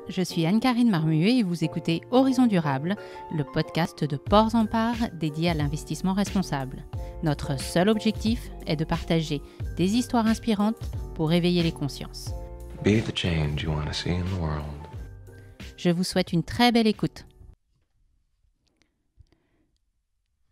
je suis Anne-Carine Marmuet et vous écoutez Horizon Durable, le podcast de Ports en Part dédié à l'investissement responsable. Notre seul objectif est de partager des histoires inspirantes pour éveiller les consciences. Be the change you want to see in the world. Je vous souhaite une très belle écoute.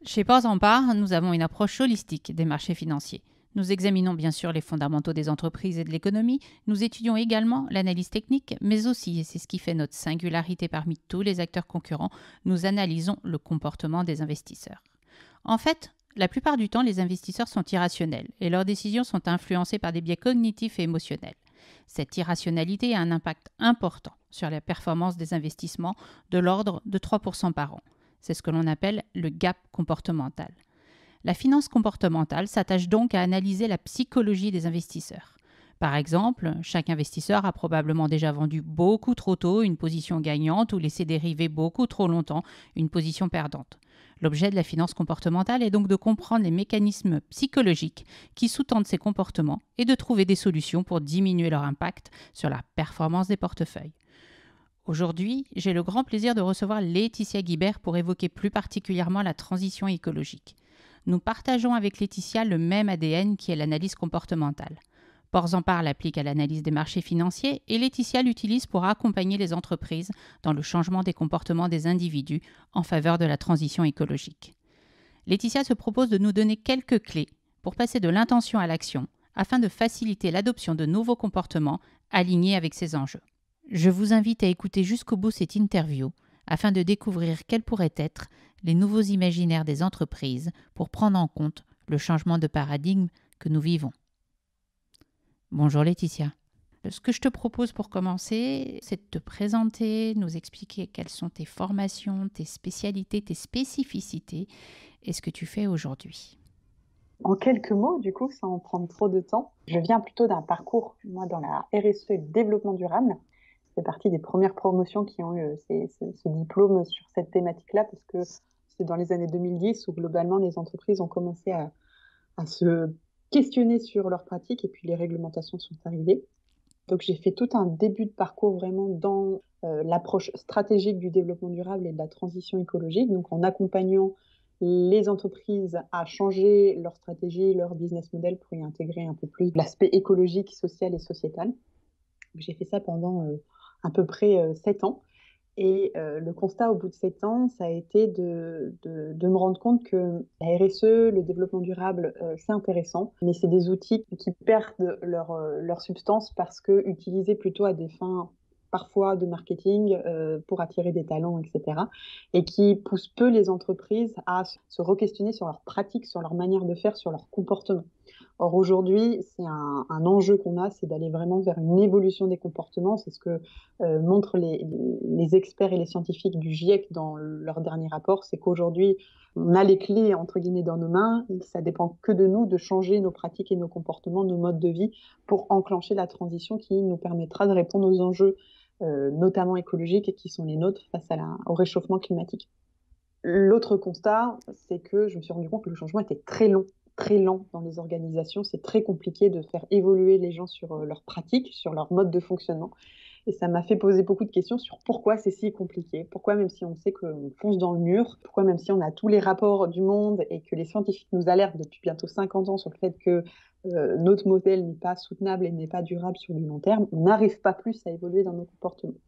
Chez Ports en Part, nous avons une approche holistique des marchés financiers. Nous examinons bien sûr les fondamentaux des entreprises et de l'économie, nous étudions également l'analyse technique, mais aussi, et c'est ce qui fait notre singularité parmi tous les acteurs concurrents, nous analysons le comportement des investisseurs. En fait, la plupart du temps, les investisseurs sont irrationnels et leurs décisions sont influencées par des biais cognitifs et émotionnels. Cette irrationalité a un impact important sur la performance des investissements de l'ordre de 3% par an. C'est ce que l'on appelle le gap comportemental. La finance comportementale s'attache donc à analyser la psychologie des investisseurs. Par exemple, chaque investisseur a probablement déjà vendu beaucoup trop tôt une position gagnante ou laissé dériver beaucoup trop longtemps une position perdante. L'objet de la finance comportementale est donc de comprendre les mécanismes psychologiques qui sous-tendent ces comportements et de trouver des solutions pour diminuer leur impact sur la performance des portefeuilles. Aujourd'hui, j'ai le grand plaisir de recevoir Laetitia Guibert pour évoquer plus particulièrement la transition écologique. Nous partageons avec Laetitia le même ADN qui est l'analyse comportementale. Ports en Part l'applique à l'analyse des marchés financiers et Laetitia l'utilise pour accompagner les entreprises dans le changement des comportements des individus en faveur de la transition écologique. Laetitia se propose de nous donner quelques clés pour passer de l'intention à l'action afin de faciliter l'adoption de nouveaux comportements alignés avec ces enjeux. Je vous invite à écouter jusqu'au bout cette interview afin de découvrir quels pourraient être les nouveaux imaginaires des entreprises pour prendre en compte le changement de paradigme que nous vivons. Bonjour Laetitia. Ce que je te propose pour commencer, c'est de te présenter, nous expliquer quelles sont tes formations, tes spécialités, tes spécificités et ce que tu fais aujourd'hui. En quelques mots, du coup, sans prendre trop de temps, je viens plutôt d'un parcours, moi, dans la RSE et le développement durable. Je fais partie des premières promotions qui ont eu ce diplôme sur cette thématique-là, parce que c'est dans les années 2010 où globalement les entreprises ont commencé à se questionner sur leurs pratiques et puis les réglementations sont arrivées. Donc j'ai fait tout un début de parcours vraiment dans l'approche stratégique du développement durable et de la transition écologique, donc en accompagnant les entreprises à changer leur stratégie, leur business model pour y intégrer un peu plus l'aspect écologique, social et sociétal. J'ai fait ça pendant à peu près 7 ans. Et le constat au bout de 7 ans, ça a été de me rendre compte que la RSE, le développement durable, c'est intéressant, mais c'est des outils qui perdent leur substance parce que utilisés plutôt à des fins parfois de marketing pour attirer des talents, etc. Et qui poussent peu les entreprises à se re-questionner sur leurs pratiques, sur leur manière de faire, sur leur comportement. Or aujourd'hui, c'est un enjeu qu'on a, c'est d'aller vraiment vers une évolution des comportements. C'est ce que montrent les experts et les scientifiques du GIEC dans leur dernier rapport, c'est qu'aujourd'hui, on a les clés, entre guillemets, dans nos mains. Ça dépend que de nous de changer nos pratiques et nos comportements, nos modes de vie, pour enclencher la transition qui nous permettra de répondre aux enjeux, notamment écologiques, et qui sont les nôtres face au réchauffement climatique. L'autre constat, c'est que je me suis rendu compte que le changement était très lent dans les organisations. C'est très compliqué de faire évoluer les gens sur leurs pratiques, sur leur mode de fonctionnement. Et ça m'a fait poser beaucoup de questions sur pourquoi c'est si compliqué. Pourquoi, même si on sait qu'on fonce dans le mur, pourquoi, même si on a tous les rapports du monde et que les scientifiques nous alertent depuis bientôt 50 ans sur le fait que notre modèle n'est pas soutenable et n'est pas durable sur du long terme, on n'arrive pas plus à évoluer dans nos comportements.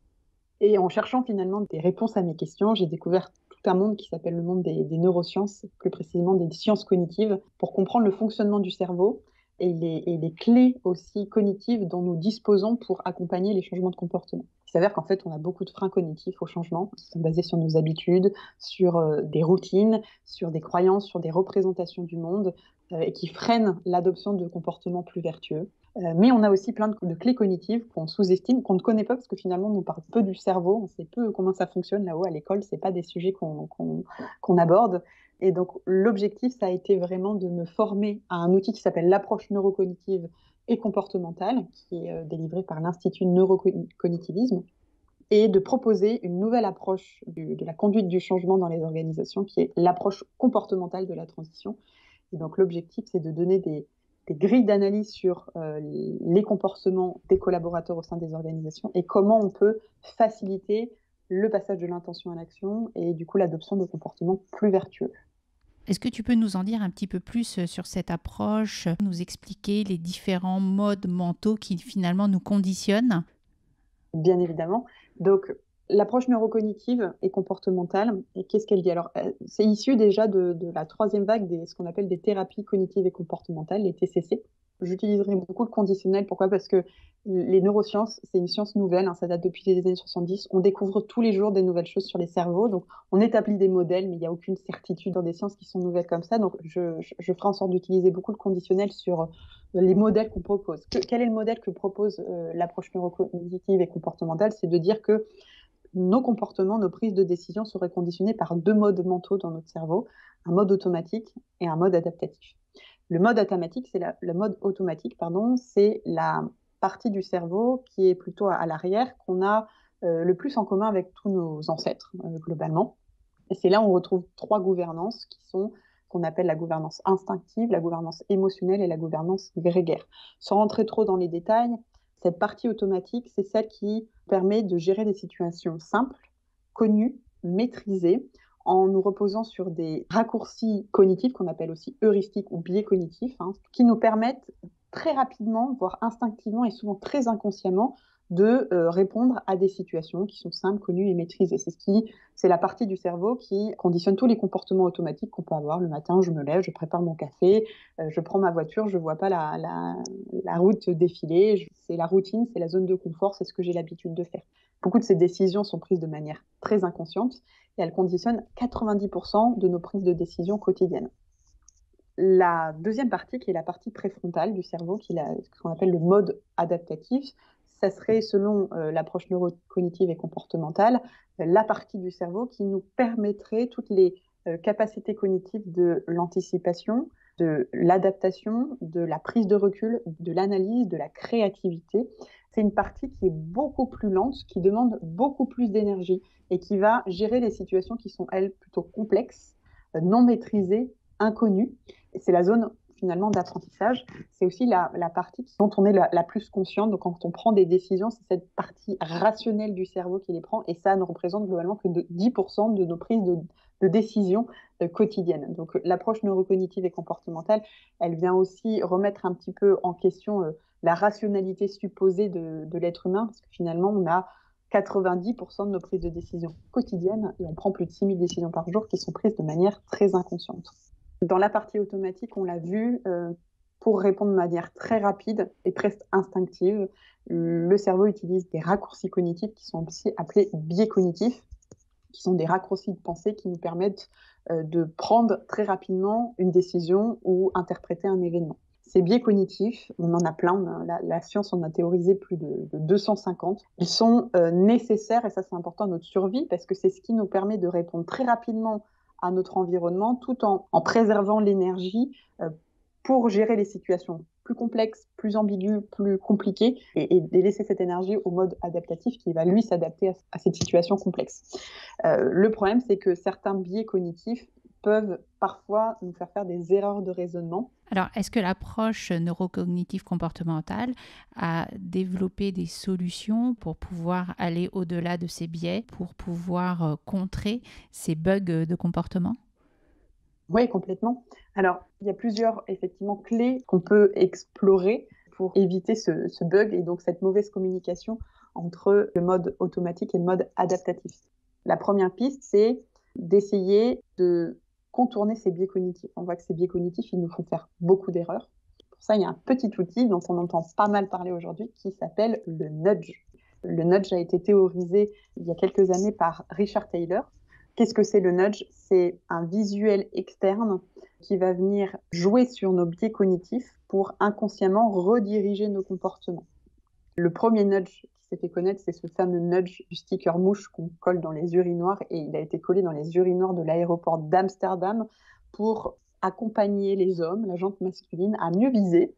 Et en cherchant finalement des réponses à mes questions, j'ai découvert tout un monde qui s'appelle le monde des neurosciences, plus précisément des sciences cognitives, pour comprendre le fonctionnement du cerveau et les clés aussi cognitives dont nous disposons pour accompagner les changements de comportement. Il s'avère qu'en fait, on a beaucoup de freins cognitifs au changement, qui sont basés sur nos habitudes, sur des routines, sur des croyances, sur des représentations du monde, et qui freinent l'adoption de comportements plus vertueux. Mais on a aussi plein de clés cognitives qu'on sous-estime, qu'on ne connaît pas parce que finalement on nous parle peu du cerveau, on sait peu comment ça fonctionne là-haut à l'école, c'est pas des sujets qu'on aborde. Et donc l'objectif, ça a été vraiment de me former à un outil qui s'appelle l'approche neurocognitive et comportementale, qui est délivré par l'Institut Neurocognitivisme, et de proposer une nouvelle approche de la conduite du changement dans les organisations, qui est l'approche comportementale de la transition. Et donc l'objectif, c'est de donner des grilles d'analyse sur les comportements des collaborateurs au sein des organisations et comment on peut faciliter le passage de l'intention à l'action et du coup l'adoption de comportements plus vertueux. Est-ce que tu peux nous en dire un petit peu plus sur cette approche, nous expliquer les différents modes mentaux qui finalement nous conditionnent? Bien évidemment. Donc, l'approche neurocognitive et comportementale, et qu'est-ce qu'elle dit? Alors, c'est issu déjà de la troisième vague ce qu'on appelle des thérapies cognitives et comportementales, les TCC. J'utiliserai beaucoup le conditionnel. Pourquoi? Parce que les neurosciences, c'est une science nouvelle, hein, ça date depuis les années 70. On découvre tous les jours des nouvelles choses sur les cerveaux. Donc, on établit des modèles, mais il n'y a aucune certitude dans des sciences qui sont nouvelles comme ça. Donc, je ferai en sorte d'utiliser beaucoup le conditionnel sur les modèles qu'on propose. Quel est le modèle que propose l'approche neurocognitive et comportementale? C'est de dire que nos comportements, nos prises de décision seraient conditionnés par deux modes mentaux dans notre cerveau, un mode automatique et un mode adaptatif. Le mode automatique, c'est la partie du cerveau qui est plutôt à l'arrière, qu'on a le plus en commun avec tous nos ancêtres, globalement. Et c'est là où on retrouve trois gouvernances qui sont qu'on appelle la gouvernance instinctive, la gouvernance émotionnelle et la gouvernance grégaire. Sans rentrer trop dans les détails, cette partie automatique, c'est celle qui permet de gérer des situations simples, connues, maîtrisées, en nous reposant sur des raccourcis cognitifs qu'on appelle aussi heuristiques ou biais cognitifs, hein, qui nous permettent très rapidement, voire instinctivement et souvent très inconsciemment, de répondre à des situations qui sont simples, connues et maîtrisées. C'est la partie du cerveau qui conditionne tous les comportements automatiques qu'on peut avoir. Le matin, je me lève, je prépare mon café, je prends ma voiture, je ne vois pas la route défiler. C'est la routine, c'est la zone de confort, c'est ce que j'ai l'habitude de faire. Beaucoup de ces décisions sont prises de manière très inconsciente et elles conditionnent 90% de nos prises de décision quotidiennes. La deuxième partie, qui est la partie préfrontale du cerveau, qui est ce qu'on appelle le mode adaptatif, ça serait, selon l'approche neurocognitive et comportementale, la partie du cerveau qui nous permettrait toutes les capacités cognitives de l'anticipation, de l'adaptation, de la prise de recul, de l'analyse, de la créativité. C'est une partie qui est beaucoup plus lente, qui demande beaucoup plus d'énergie et qui va gérer les situations qui sont, elles, plutôt complexes, non maîtrisées, inconnues. Et c'est la zone finalement d'apprentissage. C'est aussi la partie dont on est la plus consciente. Donc quand on prend des décisions, c'est cette partie rationnelle du cerveau qui les prend et ça ne représente globalement que 10% de nos prises de décisions quotidiennes. Donc l'approche neurocognitive et comportementale, elle vient aussi remettre un petit peu en question la rationalité supposée de l'être humain, parce que finalement on a 90% de nos prises de décisions quotidiennes et on prend plus de 6000 décisions par jour qui sont prises de manière très inconsciente. Dans la partie automatique, on l'a vu, pour répondre de manière très rapide et presque instinctive, le cerveau utilise des raccourcis cognitifs qui sont aussi appelés biais cognitifs, qui sont des raccourcis de pensée qui nous permettent de prendre très rapidement une décision ou interpréter un événement. Ces biais cognitifs, on en a plein, la science en a théorisé plus de 250. Ils sont nécessaires, et ça c'est important, à notre survie, parce que c'est ce qui nous permet de répondre très rapidement à notre environnement, tout en préservant l'énergie pour gérer les situations plus complexes, plus ambiguës, plus compliquées, et laisser cette énergie au mode adaptatif qui va, lui, s'adapter à cette situation complexe. Le problème, c'est que certains biais cognitifs peuvent parfois nous faire des erreurs de raisonnement. Alors, est-ce que l'approche neurocognitive comportementale a développé des solutions pour pouvoir aller au-delà de ces biais, pour pouvoir contrer ces bugs de comportement? Oui, complètement. Alors, il y a plusieurs, effectivement, clés qu'on peut explorer pour éviter ce bug et donc cette mauvaise communication entre le mode automatique et le mode adaptatif. La première piste, c'est d'essayer de contourner ces biais cognitifs. On voit que ces biais cognitifs, ils nous font faire beaucoup d'erreurs. Pour ça, il y a un petit outil dont on entend pas mal parler aujourd'hui qui s'appelle le nudge. Le nudge a été théorisé il y a quelques années par Richard Taylor. Qu'est-ce que c'est le nudge? C'est un visuel externe qui va venir jouer sur nos biais cognitifs pour inconsciemment rediriger nos comportements. Le premier nudge qui s'est fait connaître, c'est ce fameux nudge du sticker mouche qu'on colle dans les urinoirs, et il a été collé dans les urinoirs de l'aéroport d'Amsterdam pour accompagner les hommes, la gente masculine, à mieux viser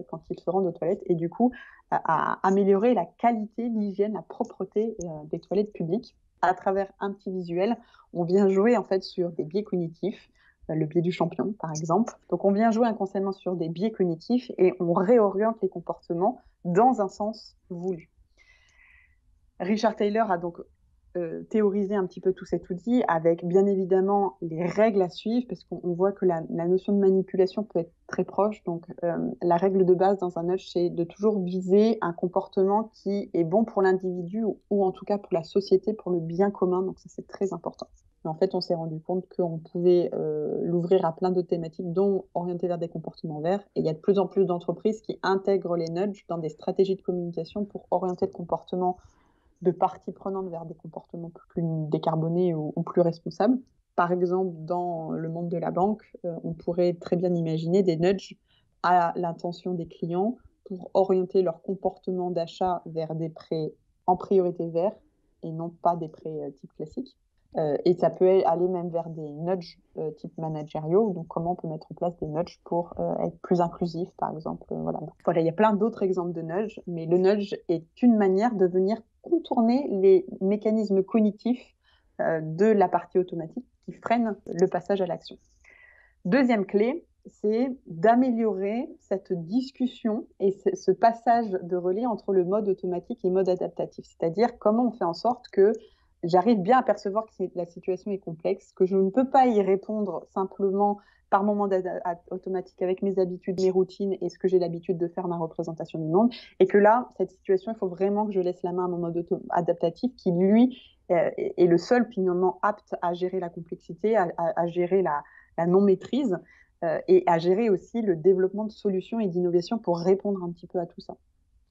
quand ils se rendent aux toilettes et du coup à améliorer la qualité, l'hygiène, la propreté des toilettes publiques. À travers un petit visuel, on vient jouer en fait sur des biais cognitifs le biais du champion, par exemple. Donc, on vient jouer inconsciemment sur des biais cognitifs et on réoriente les comportements dans un sens voulu. Richard Taylor a donc théorisé un petit peu tout cet outil avec bien évidemment les règles à suivre parce qu'on voit que la notion de manipulation peut être très proche. Donc la règle de base dans un nudge, c'est de toujours viser un comportement qui est bon pour l'individu ou en tout cas pour la société, pour le bien commun. Donc ça, c'est très important. Mais en fait, on s'est rendu compte qu'on pouvait l'ouvrir à plein d'autres thématiques, dont orienter vers des comportements verts. Et il y a de plus en plus d'entreprises qui intègrent les nudges dans des stratégies de communication pour orienter le comportement de parties prenantes vers des comportements plus décarbonés ou plus responsables. Par exemple, dans le monde de la banque, on pourrait très bien imaginer des nudges à l'intention des clients pour orienter leur comportement d'achat vers des prêts en priorité verts et non pas des prêts type classique. Et ça peut aller même vers des nudges type managériaux, donc comment on peut mettre en place des nudges pour être plus inclusif, par exemple. Voilà. Donc, voilà, il y a plein d'autres exemples de nudge, mais le nudge est une manière de venir contourner les mécanismes cognitifs de la partie automatique qui freinent le passage à l'action. Deuxième clé, c'est d'améliorer cette discussion et ce passage de relais entre le mode automatique et le mode adaptatif. C'est-à-dire comment on fait en sorte que j'arrive bien à percevoir que la situation est complexe, que je ne peux pas y répondre simplement par mon mode automatique avec mes habitudes, mes routines et ce que j'ai l'habitude de faire, ma représentation du monde. Et que là, cette situation, il faut vraiment que je laisse la main à mon mode adaptatif qui, lui, est le seul finalement apte à gérer la complexité, à gérer la non-maîtrise et à gérer aussi le développement de solutions et d'innovations pour répondre un petit peu à tout ça.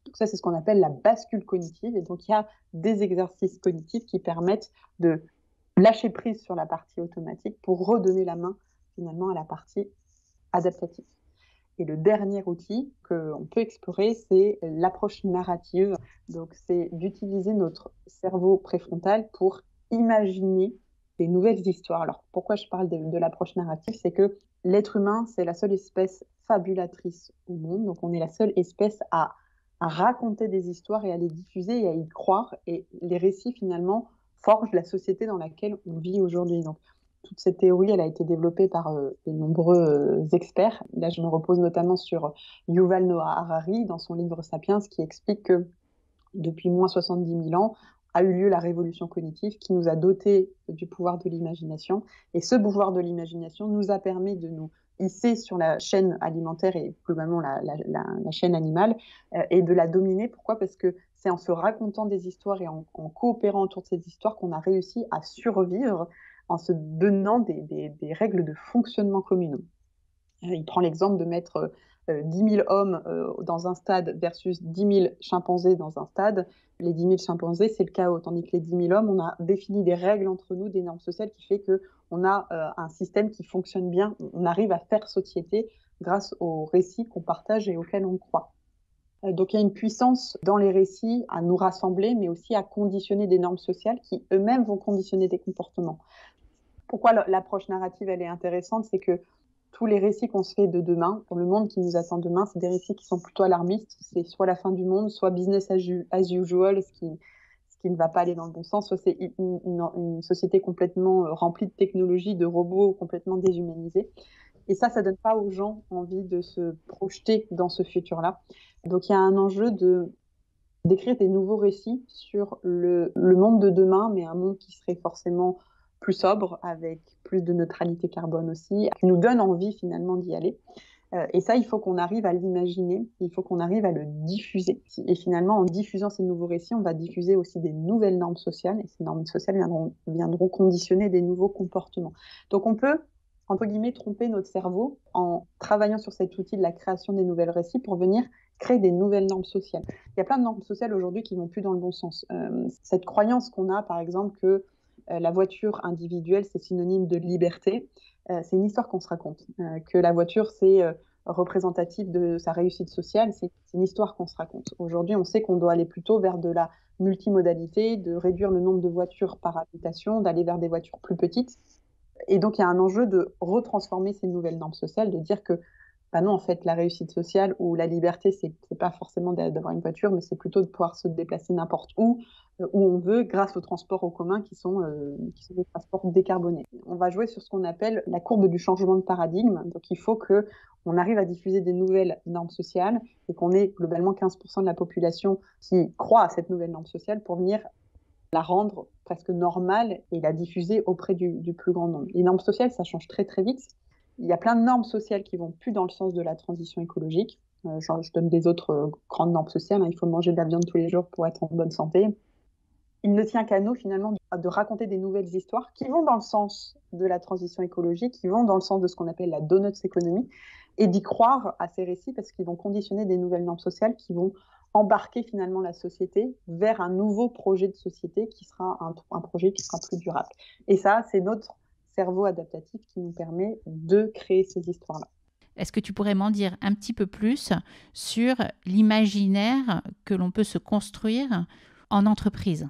Donc ça, c'est ce qu'on appelle la bascule cognitive. Et donc, il y a des exercices cognitifs qui permettent de lâcher prise sur la partie automatique pour redonner la main finalement à la partie adaptative. Et le dernier outil qu'on peut explorer, c'est l'approche narrative. Donc, c'est d'utiliser notre cerveau préfrontal pour imaginer des nouvelles histoires. Alors, pourquoi je parle de l'approche narrative? C'est que l'être humain, c'est la seule espèce fabulatrice au monde. Donc, on est la seule espèce à raconter des histoires et à les diffuser et à y croire. Et les récits, finalement, forgent la société dans laquelle on vit aujourd'hui. Donc, toute cette théorie, elle a été développée par de nombreux experts. Là, je me repose notamment sur Yuval Noah Harari dans son livre Sapiens, qui explique que depuis moins 70 000 ans, a eu lieu la révolution cognitive qui nous a dotés du pouvoir de l'imagination. Et ce pouvoir de l'imagination nous a permis de nous hisser sur la chaîne alimentaire et globalement la chaîne animale et de la dominer. Pourquoi? Parce que c'est en se racontant des histoires et en coopérant autour de ces histoires qu'on a réussi à survivre en se donnant des règles de fonctionnement communes. Il prend l'exemple de mettre 10 000 hommes dans un stade versus 10 000 chimpanzés dans un stade. Les 10 000 chimpanzés, c'est le chaos. Tandis que les 10 000 hommes, on a défini des règles entre nous, des normes sociales qui fait qu'on a un système qui fonctionne bien. On arrive à faire société grâce aux récits qu'on partage et auxquels on croit. Donc il y a une puissance dans les récits à nous rassembler, mais aussi à conditionner des normes sociales qui eux-mêmes vont conditionner des comportements. Pourquoi l'approche narrative elle est intéressante, c'est que tous les récits qu'on se fait de demain, pour le monde qui nous attend demain, c'est des récits qui sont plutôt alarmistes. C'est soit la fin du monde, soit business as usual, ce qui ne va pas aller dans le bon sens, soit c'est une société complètement remplie de technologies, de robots complètement déshumanisés. Et ça donne pas aux gens envie de se projeter dans ce futur-là. Donc il y a un enjeu d'écrire des nouveaux récits sur le monde de demain, mais un monde qui serait forcément plus sobre, avec plus de neutralité carbone aussi, qui nous donne envie finalement d'y aller. Et ça, il faut qu'on arrive à l'imaginer, il faut qu'on arrive à le diffuser. Et finalement, en diffusant ces nouveaux récits, on va diffuser aussi des nouvelles normes sociales, et ces normes sociales viendront conditionner des nouveaux comportements. Donc on peut, entre guillemets, tromper notre cerveau en travaillant sur cet outil de la création des nouvelles récits pour venir créer des nouvelles normes sociales. Il y a plein de normes sociales aujourd'hui qui vont plus dans le bon sens. Cette croyance qu'on a, par exemple, que la voiture individuelle, c'est synonyme de liberté, c'est une histoire qu'on se raconte. Que la voiture, c'est représentatif de sa réussite sociale, c'est une histoire qu'on se raconte. Aujourd'hui, on sait qu'on doit aller plutôt vers de la multimodalité, de réduire le nombre de voitures par habitation, d'aller vers des voitures plus petites. Et donc, il y a un enjeu de retransformer ces nouvelles normes sociales, de dire que bah non, en fait, la réussite sociale ou la liberté, c'est pas forcément d'avoir une voiture, mais c'est plutôt de pouvoir se déplacer n'importe où on veut, grâce aux transports en commun qui sont des transports décarbonés. On va jouer sur ce qu'on appelle la courbe du changement de paradigme. Donc, il faut que on arrive à diffuser des nouvelles normes sociales et qu'on ait globalement 15% de la population qui croit à cette nouvelle norme sociale pour venir la rendre presque normale et la diffuser auprès du plus grand nombre. Les normes sociales, ça change très très vite. Il y a plein de normes sociales qui vont plus dans le sens de la transition écologique. Je donne des autres grandes normes sociales. Il faut manger de la viande tous les jours pour être en bonne santé. Il ne tient qu'à nous, finalement, de raconter des nouvelles histoires qui vont dans le sens de la transition écologique, qui vont dans le sens de ce qu'on appelle la donuts économie, et d'y croire à ces récits parce qu'ils vont conditionner des nouvelles normes sociales qui vont embarquer finalement la société vers un nouveau projet de société qui sera un projet qui sera plus durable. Et ça, c'est notre cerveau adaptatif qui nous permet de créer ces histoires-là. Est-ce que tu pourrais m'en dire un petit peu plus sur l'imaginaire que l'on peut se construire en entreprise?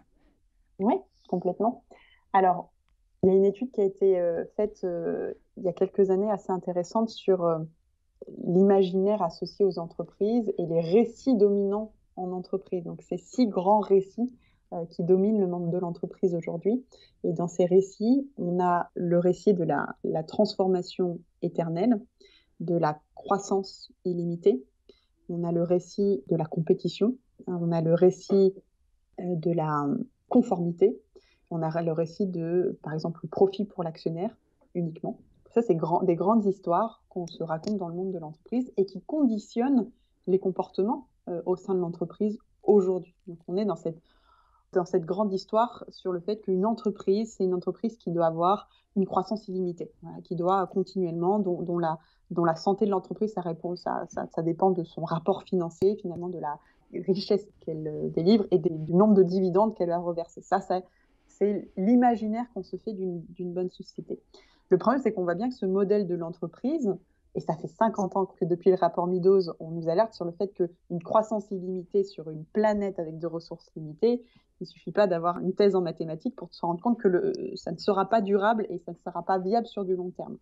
Oui, complètement. Alors, il y a une étude qui a été faite il y a quelques années assez intéressante sur l'imaginaire associé aux entreprises et les récits dominants en entreprise. Donc, ces 6 grands récits qui dominent le monde de l'entreprise aujourd'hui. Et dans ces récits, on a le récit de la transformation éternelle, de la croissance illimitée, on a le récit de la compétition, on a le récit de la conformité, on a le récit de, par exemple, le profit pour l'actionnaire uniquement. Ça, c'est des grandes histoires qu'on se raconte dans le monde de l'entreprise et qui conditionnent les comportements au sein de l'entreprise aujourd'hui. Donc, on est dans cette grande histoire sur le fait qu'une entreprise, c'est une entreprise qui doit avoir une croissance illimitée, voilà, qui doit continuellement, dont la santé de l'entreprise, ça dépend de son rapport financier, finalement, de la richesse qu'elle délivre et du nombre de dividendes qu'elle va reverser. Ça, c'est l'imaginaire qu'on se fait d'une bonne société. Le problème, c'est qu'on voit bien que ce modèle de l'entreprise, et ça fait 50 ans que depuis le rapport Meadows, on nous alerte sur le fait qu'une croissance illimitée sur une planète avec des ressources limitées, il ne suffit pas d'avoir une thèse en mathématiques pour se rendre compte que ça ne sera pas durable et ça ne sera pas viable sur du long terme.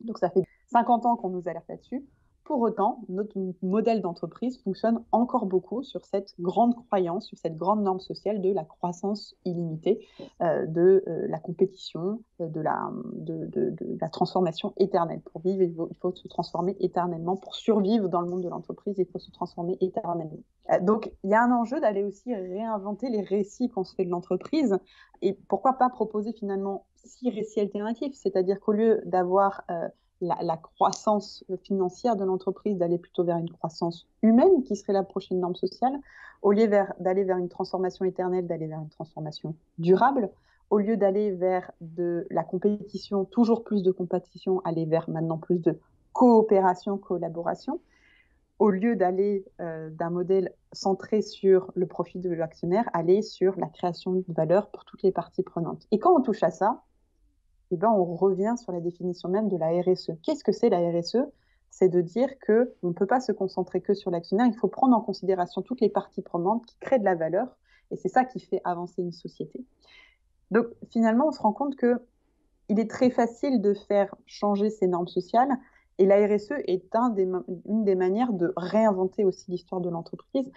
Donc ça fait 50 ans qu'on nous alerte là-dessus. Pour autant, notre modèle d'entreprise fonctionne encore beaucoup sur cette grande croyance, sur cette grande norme sociale de la croissance illimitée, de la compétition, de la transformation éternelle. Pour vivre, il faut se transformer éternellement. Pour survivre dans le monde de l'entreprise, il faut se transformer éternellement. Donc, il y a un enjeu d'aller aussi réinventer les récits qu'on se fait de l'entreprise. Et pourquoi pas proposer finalement 6 récits alternatifs, c'est-à-dire qu'au lieu d'avoir la croissance financière de l'entreprise, d'aller plutôt vers une croissance humaine, qui serait la prochaine norme sociale, au lieu d'aller vers une transformation éternelle, d'aller vers une transformation durable, au lieu d'aller vers de la compétition, toujours plus de compétition, aller vers maintenant plus de coopération, collaboration, au lieu d'aller d'un modèle centré sur le profit de l'actionnaire, aller sur la création de valeur pour toutes les parties prenantes. Et quand on touche à ça, eh ben, on revient sur la définition même de la RSE. Qu'est-ce que c'est la RSE? C'est de dire qu'on ne peut pas se concentrer que sur l'actionnaire, il faut prendre en considération toutes les parties prenantes qui créent de la valeur, et c'est ça qui fait avancer une société. Donc finalement, on se rend compte qu'il est très facile de faire changer ces normes sociales, et la RSE est une des manières de réinventer aussi l'histoire de l'entreprise.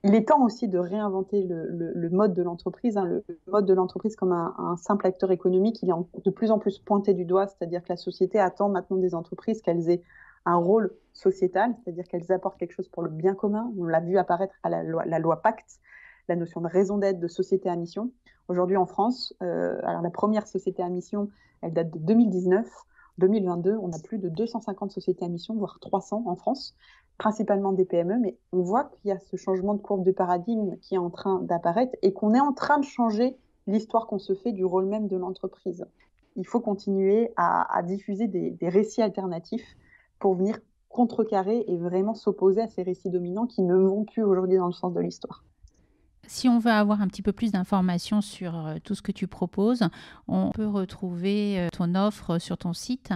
Il est temps aussi de réinventer le mode de l'entreprise, le mode de l'entreprise comme un simple acteur économique. Il est de plus en plus pointé du doigt, c'est-à-dire que la société attend maintenant des entreprises qu'elles aient un rôle sociétal, c'est-à-dire qu'elles apportent quelque chose pour le bien commun. On l'a vu apparaître à la loi Pacte, la notion de raison d'être, de société à mission. Aujourd'hui en France, alors la première société à mission, elle date de 2019. 2022, on a plus de 250 sociétés à mission, voire 300 en France, principalement des PME, mais on voit qu'il y a ce changement de courbe de paradigme qui est en train d'apparaître et qu'on est en train de changer l'histoire qu'on se fait du rôle même de l'entreprise. Il faut continuer à diffuser des récits alternatifs pour venir contrecarrer et vraiment s'opposer à ces récits dominants qui ne vont plus aujourd'hui dans le sens de l'histoire. Si on veut avoir un petit peu plus d'informations sur tout ce que tu proposes, on peut retrouver ton offre sur ton site.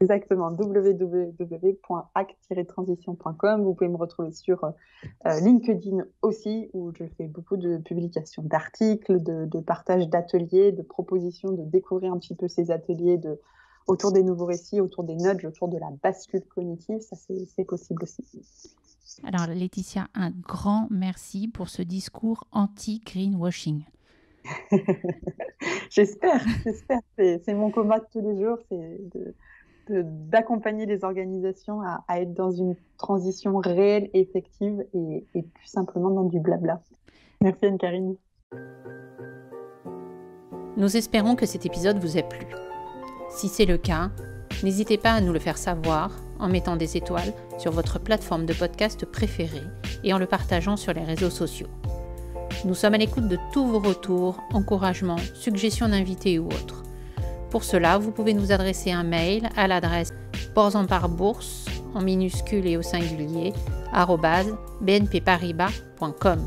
Exactement, www.act-transition.com. Vous pouvez me retrouver sur LinkedIn aussi, où je fais beaucoup de publications d'articles, de partage d'ateliers, de propositions, de découvrir un petit peu ces ateliers, autour des nouveaux récits, autour des nudges, autour de la bascule cognitive, ça c'est possible aussi. Alors Laetitia, un grand merci pour ce discours anti-greenwashing. J'espère. C'est mon combat de tous les jours, c'est d'accompagner les organisations à être dans une transition réelle, effective et plus simplement dans du blabla. Merci Anne-Karine. Nous espérons que cet épisode vous a plu. Si c'est le cas, n'hésitez pas à nous le faire savoir en mettant des étoiles sur votre plateforme de podcast préférée et en le partageant sur les réseaux sociaux. Nous sommes à l'écoute de tous vos retours, encouragements, suggestions d'invités ou autres. Pour cela, vous pouvez nous adresser un mail à l'adresse portsamparbourse en minuscules et au singulier @bnpparibas.com.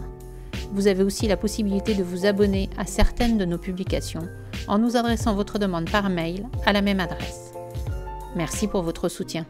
Vous avez aussi la possibilité de vous abonner à certaines de nos publications en nous adressant votre demande par mail à la même adresse. Merci pour votre soutien.